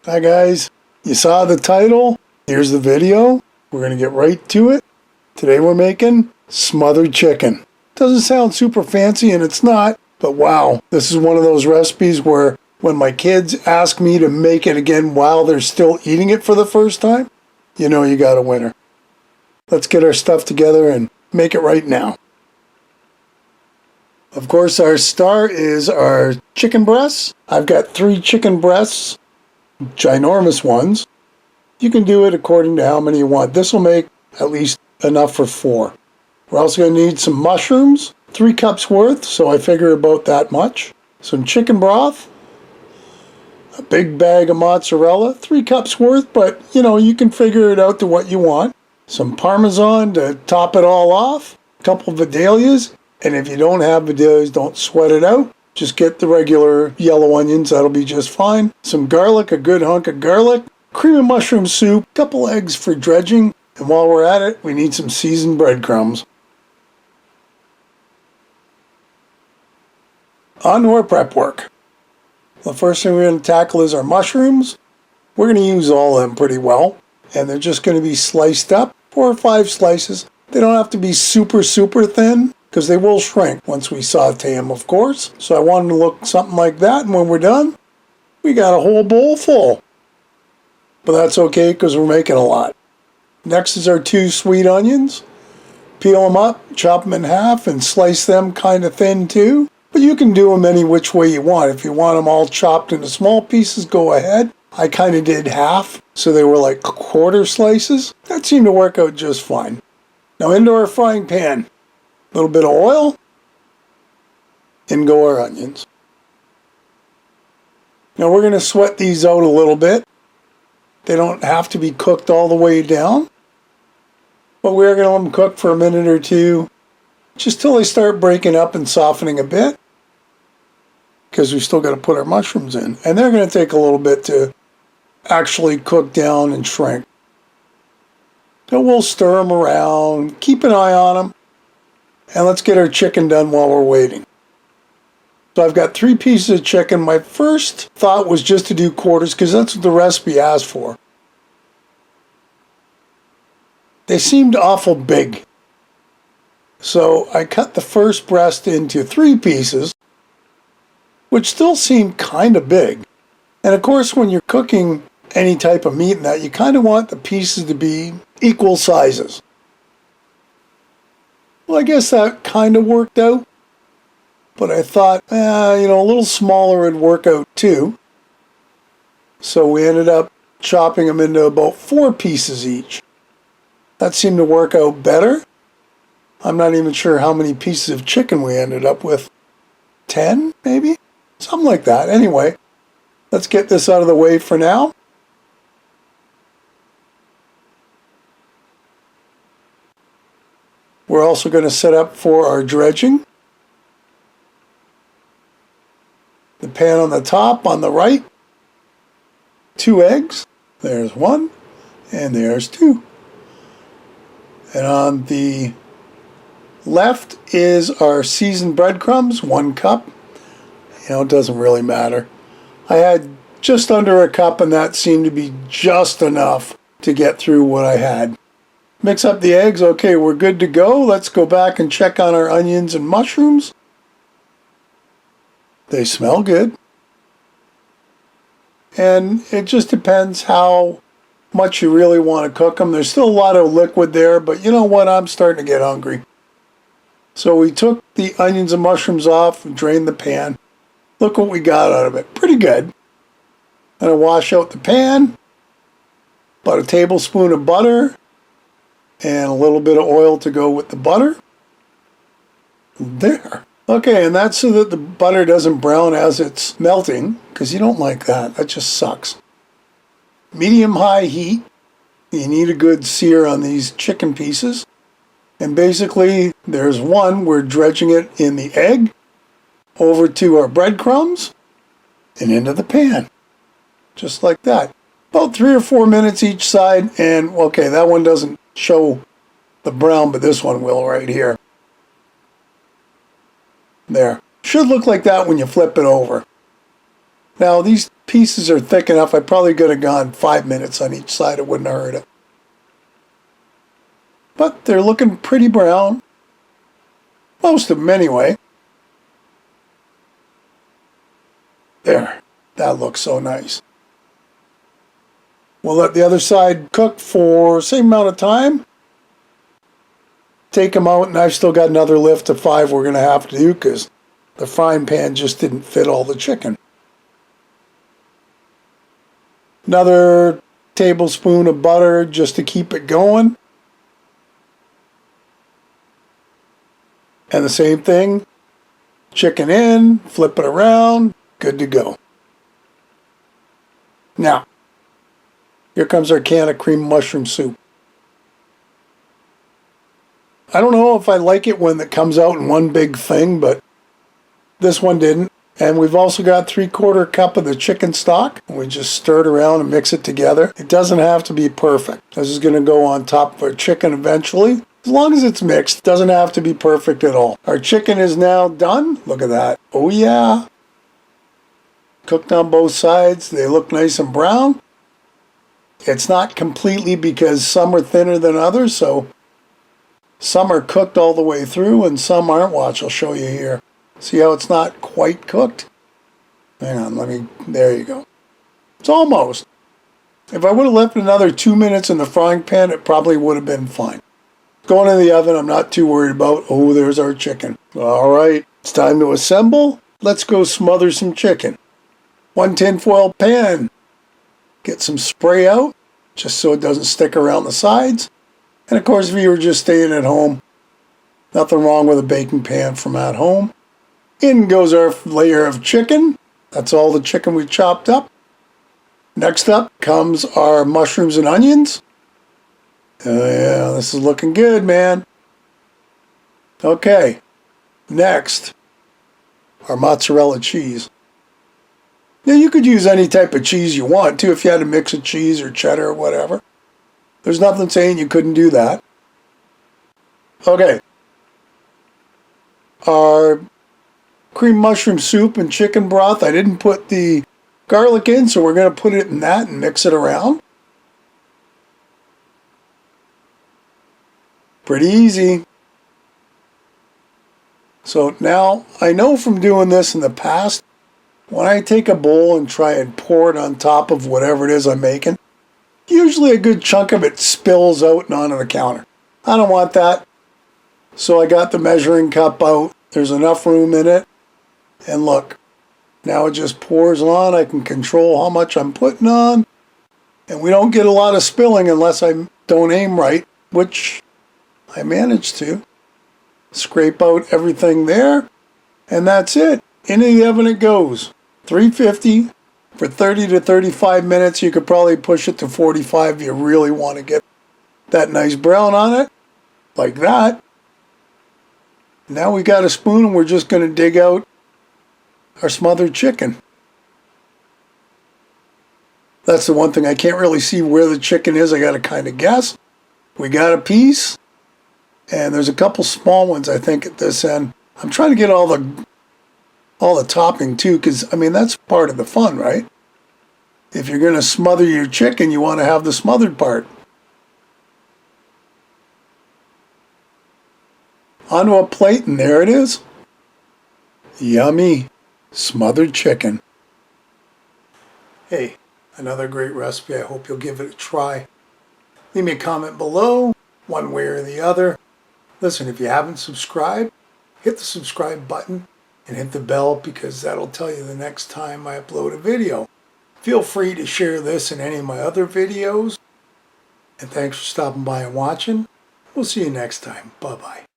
Hi guys, you saw the title, here's the video, we're going to get right to it. Today we're making smothered chicken. Doesn't sound super fancy and it's not, but wow, this is one of those recipes where when my kids ask me to make it again while they're still eating it for the first time, you know you got a winner. Let's get our stuff together and make it right now. Of course, our star is our chicken breasts. I've got 3 chicken breasts, ginormous ones. You can do it according to how many you want. This will make at least enough for 4. We're also going to need some mushrooms, 3 cups worth, so I figure about that much. Some chicken broth, a big bag of mozzarella, 3 cups worth, but you know, you can figure it out to what you want. Some Parmesan to top it all off, a couple of Vidalias, and if you don't have Vidalias, don't sweat it out. Just get the regular yellow onions, that'll be just fine. Some garlic, a good hunk of garlic, cream of mushroom soup, a couple eggs for dredging, and while we're at it, we need some seasoned breadcrumbs. On to our prep work. The first thing we're going to tackle is our mushrooms. We're going to use all of them pretty well, and they're just going to be sliced up, 4 or 5 slices. They don't have to be super thin, because they will shrink once we saute them, of course. So I want them to look something like that, and when we're done, we got a whole bowl full. But that's okay, because we're making a lot. Next is our 2 sweet onions. Peel them up, chop them in half, and slice them kind of thin too. But you can do them any which way you want. If you want them all chopped into small pieces, go ahead. I kind of did half, so they were like quarter slices. That seemed to work out just fine. Now into our frying pan. A little bit of oil. In go our onions. Now we're going to sweat these out a little bit. They don't have to be cooked all the way down. But we're going to let them cook for a minute or 2. Just till they start breaking up and softening a bit. Because we still got to put our mushrooms in. And they're going to take a little bit to actually cook down and shrink. So we'll stir them around. Keep an eye on them. And let's get our chicken done while we're waiting. So I've got 3 pieces of chicken. My first thought was just to do quarters because that's what the recipe asked for. They seemed awful big. So I cut the first breast into 3 pieces, which still seemed kind of big. And of course, when you're cooking any type of meat in that, you kind of want the pieces to be equal sizes. Well, I guess that kind of worked out. But I thought, you know, a little smaller would work out too. So we ended up chopping them into about 4 pieces each. That seemed to work out better. I'm not even sure how many pieces of chicken we ended up with. 10, maybe? Something like that. Anyway, let's get this out of the way for now. We're also going to set up for our dredging. The pan on the top, on the right. 2 eggs. There's 1, and there's 2. And on the left is our seasoned breadcrumbs, 1 cup. You know, it doesn't really matter. I had just under a cup, and that seemed to be just enough to get through what I had. Mix up the eggs. Okay, we're good to go. Let's go back and check on our onions and mushrooms. They smell good. And it just depends how much you really want to cook them. There's still a lot of liquid there, but you know what? I'm starting to get hungry. So we took the onions and mushrooms off and drained the pan. Look what we got out of it. Pretty good. And I wash out the pan. About a tablespoon of butter. And a little bit of oil to go with the butter. There. Okay, and that's so that the butter doesn't brown as it's melting, because you don't like that. That just sucks. Medium-high heat. You need a good sear on these chicken pieces. And basically, there's 1. We're dredging it in the egg, over to our breadcrumbs, and into the pan. Just like that. About 3 or 4 minutes each side, and okay, that one doesn't show the brown, but this one will right here. There. Should look like that when you flip it over. Now these pieces are thick enough. I probably could have gone 5 minutes on each side. It wouldn't have hurt it. But they're looking pretty brown. Most of them anyway. There. That looks so nice. We'll let the other side cook for the same amount of time. Take them out, and I've still got another lift of 5 we're going to have to do because the frying pan just didn't fit all the chicken. Another tablespoon of butter just to keep it going. And the same thing, chicken in, flip it around, good to go. Now, here comes our can of cream mushroom soup. I don't know if I like it when it comes out in one big thing, but this one didn't. And we've also got 3/4 cup of the chicken stock. We just stir it around and mix it together. It doesn't have to be perfect. This is going to go on top of our chicken eventually. As long as it's mixed, it doesn't have to be perfect at all. Our chicken is now done. Look at that. Oh yeah. Cooked on both sides. They look nice and brown. It's not completely because some are thinner than others, so some are cooked all the way through and some aren't. Watch, I'll show you here. See how it's not quite cooked? Hang on, there you go. It's almost. If I would have left another 2 minutes in the frying pan, it probably would have been fine. Going in the oven, I'm not too worried about. Oh, there's our chicken. All right, it's time to assemble. Let's go smother some chicken. 1 tinfoil pan. Get some spray out, just so it doesn't stick around the sides. And of course, if you were just staying at home, nothing wrong with a baking pan from at home. In goes our layer of chicken. That's all the chicken we chopped up. Next up comes our mushrooms and onions. Oh yeah, this is looking good, man. Okay, next, our mozzarella cheese. Now you could use any type of cheese you want to if you had a mix of cheese or cheddar or whatever. There's nothing saying you couldn't do that. Okay. Our cream mushroom soup and chicken broth. I didn't put the garlic in, so we're going to put it in that and mix it around. Pretty easy. So now, I know from doing this in the past, when I take a bowl and try and pour it on top of whatever it is I'm making, usually a good chunk of it spills out and onto the counter. I don't want that. So I got the measuring cup out. There's enough room in it. And look, now it just pours on. I can control how much I'm putting on. And we don't get a lot of spilling unless I don't aim right, which I managed to. Scrape out everything there. And that's it. Into the oven it goes. 350 for 30 to 35 minutes. You could probably push it to 45 if you really want to get that nice brown on it. Like that. Now we got a spoon and we're just going to dig out our smothered chicken. That's the one thing. I can't really see where the chicken is. I got to kind of guess. We got a piece. And there's a couple small ones, I think, at this end. I'm trying to get all the topping too, because I mean that's part of the fun, right? If you're going to smother your chicken, you want to have the smothered part. Onto a plate, and there it is. Yummy smothered chicken. Hey, another great recipe. I hope you'll give it a try. Leave me a comment below, one way or the other. Listen, if you haven't subscribed, hit the subscribe button and hit the bell because that'll tell you the next time I upload a video. Feel free to share this and any of my other videos. And thanks for stopping by and watching. We'll see you next time. Bye-bye.